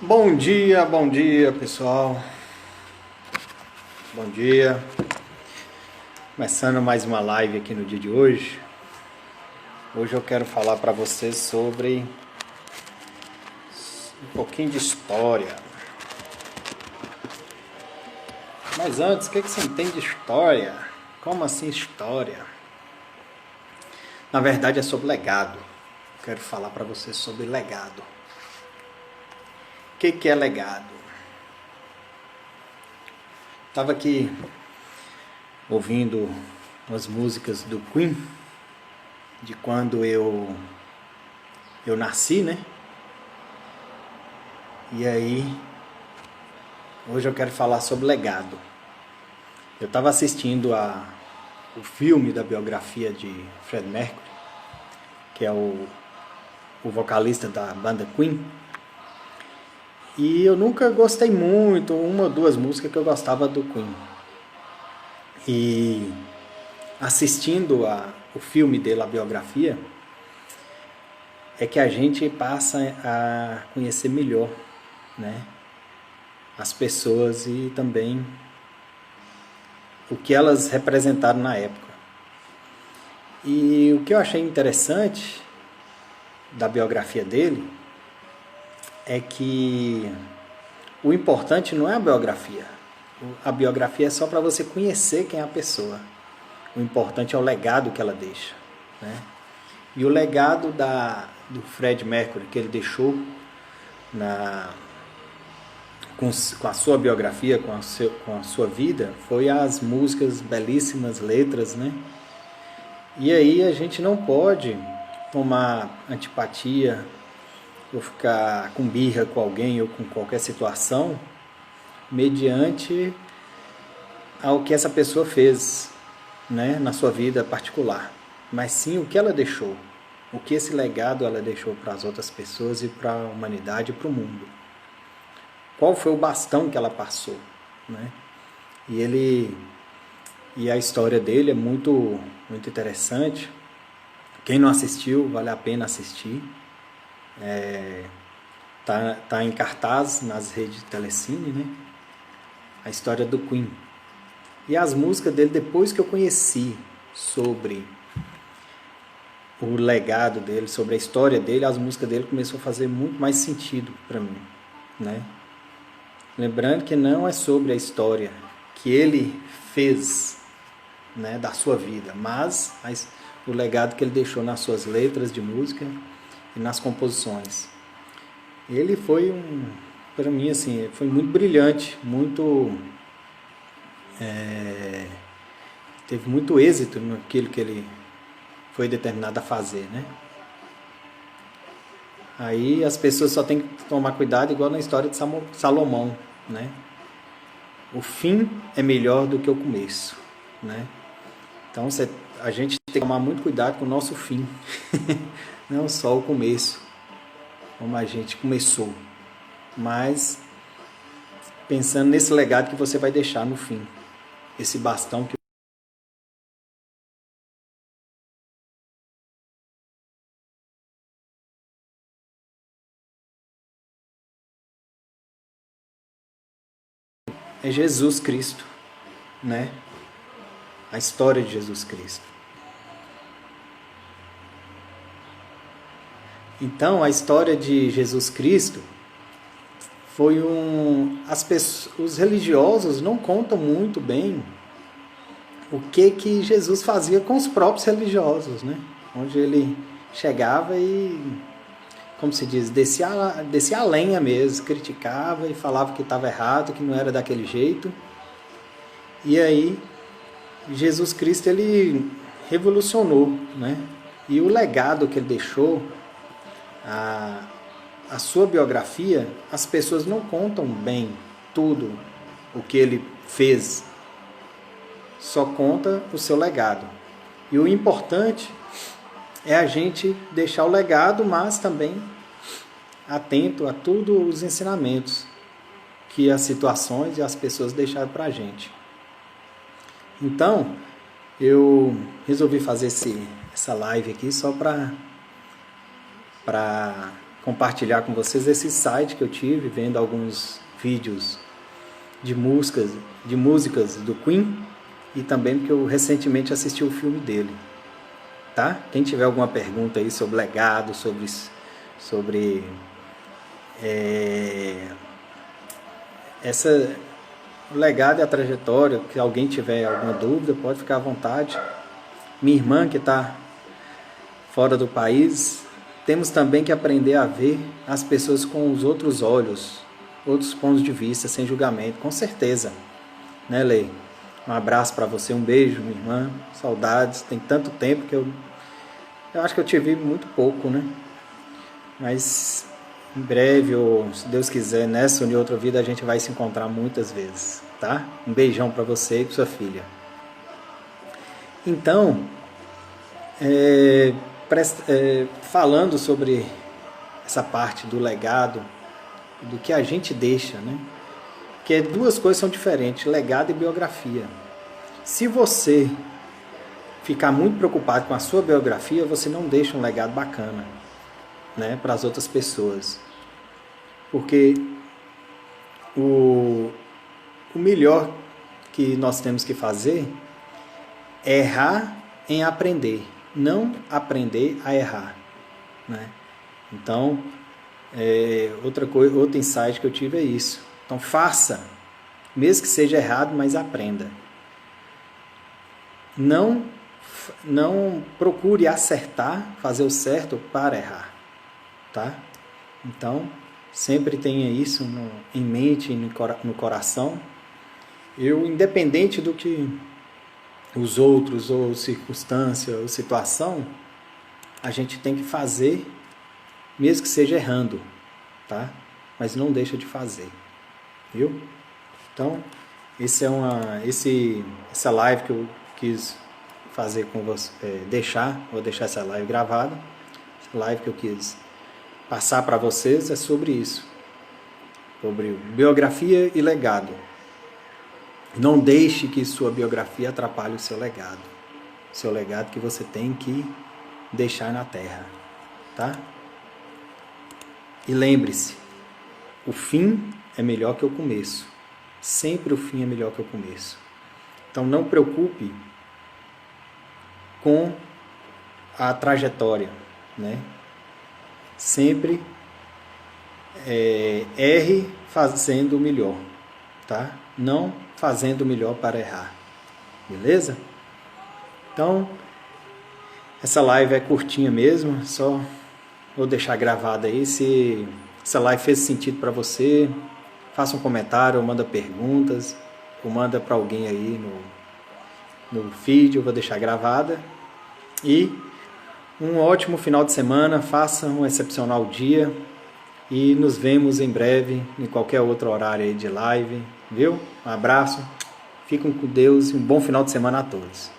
Bom dia pessoal. Bom dia. Começando mais uma live aqui no dia de hoje. Hoje eu quero falar para vocês sobre um pouquinho de história. Mas antes, o que você entende de história? Como assim história? Na verdade é sobre legado. Quero falar para vocês sobre legado. O que é legado? Estava aqui ouvindo umas músicas do Queen, de quando eu nasci, né? E aí, hoje eu quero falar sobre legado. Eu estava assistindo o filme da biografia de Freddie Mercury, que é o vocalista da banda Queen. E eu nunca gostei muito, uma ou duas músicas que eu gostava do Queen. E assistindo o filme dele, a biografia, é que a gente passa a conhecer melhor, né, as pessoas e também o que elas representaram na época. E o que eu achei interessante da biografia dele é que o importante não é a biografia. A biografia é só para você conhecer quem é a pessoa. O importante é o legado que ela deixa, né? E o legado do Freddie Mercury que ele deixou com a sua biografia, com a sua vida, foi as músicas, belíssimas letras, né? E aí a gente não pode tomar antipatia ou ficar com birra com alguém ou com qualquer situação mediante ao que essa pessoa fez, né, na sua vida particular, mas sim o que ela deixou, o que esse legado ela deixou para as outras pessoas e para a humanidade e para o mundo. Qual foi o bastão que ela passou, né? E a história dele é muito interessante. Quem não assistiu, vale a pena assistir. Tá em cartaz nas redes de telecine, né? A história do Queen. E as músicas dele, depois que eu conheci sobre o legado dele, sobre a história dele, as músicas dele começou a fazer muito mais sentido para mim, né? Lembrando que não é sobre a história que ele fez, né, da sua vida, mas o legado que ele deixou nas suas letras de música e nas composições. Ele foi para mim assim, foi muito brilhante, teve muito êxito naquilo que ele foi determinado a fazer, né? Aí as pessoas só têm que tomar cuidado, igual na história de Salomão, né? O fim é melhor do que o começo, né? Então a gente tem que tomar muito cuidado com o nosso fim, não só o começo, como a gente começou, mas pensando nesse legado que você vai deixar no fim, esse bastão que é Jesus Cristo, né? A história de Jesus Cristo. Então, a história de Jesus Cristo foi os religiosos não contam muito bem o que Jesus fazia com os próprios religiosos, né? Onde ele chegava e, como se diz, descia a lenha mesmo, criticava e falava que estava errado, que não era daquele jeito. E aí, Jesus Cristo, ele revolucionou, né? E o legado que ele deixou, a sua biografia, as pessoas não contam bem tudo o que ele fez, só conta o seu legado. E o importante é a gente deixar o legado, mas também atento a todos os ensinamentos que as situações e as pessoas deixaram para a gente. Então, eu resolvi fazer essa live aqui só para compartilhar com vocês esse insight que eu tive vendo alguns vídeos de músicas do Queen, e também porque eu recentemente assisti o filme dele, tá? Quem tiver alguma pergunta aí sobre legado, sobre o legado e a trajetória, que alguém tiver alguma dúvida, pode ficar à vontade. Minha irmã que está fora do país, temos também que aprender a ver as pessoas com os outros olhos, outros pontos de vista, sem julgamento, com certeza, né, Lei? Um abraço para você, um beijo, minha irmã, saudades, tem tanto tempo que eu acho que eu te vi muito pouco, né? Mas em breve, ou se Deus quiser, nessa ou em outra vida, a gente vai se encontrar muitas vezes, tá? Um beijão para você e para sua filha. Então, falando sobre essa parte do legado, do que a gente deixa, né? Que duas coisas são diferentes, legado e biografia. Se você ficar muito preocupado com a sua biografia, você não deixa um legado bacana, né, para as outras pessoas. Porque o melhor que nós temos que fazer é errar em aprender, não aprender a errar, né? Então, outro insight que eu tive é isso. Então faça, mesmo que seja errado, mas aprenda. Não procure acertar, fazer o certo para errar, tá? Então, sempre tenha isso em mente e no coração. Independente do que os outros, ou circunstância, ou situação, a gente tem que fazer, mesmo que seja errando, tá? Mas não deixa de fazer. Viu? Então, essa live que eu quis fazer com você, vou deixar essa live gravada. Essa live que eu quis passar para vocês é sobre isso, sobre biografia e legado. Não deixe que sua biografia atrapalhe o seu legado que você tem que deixar na terra, tá? E lembre-se, o fim é melhor que o começo. Sempre o fim é melhor que o começo. Então não preocupe com a trajetória, né? Sempre erre fazendo o melhor, tá? Não fazendo o melhor para errar. Beleza? Então, essa live é curtinha mesmo, só vou deixar gravada aí. Se essa live fez sentido para você, faça um comentário, ou manda perguntas, ou manda para alguém aí no feed, eu vou deixar gravada. E um ótimo final de semana, faça um excepcional dia e nos vemos em breve em qualquer outro horário aí de live, viu? Um abraço, fiquem com Deus e um bom final de semana a todos.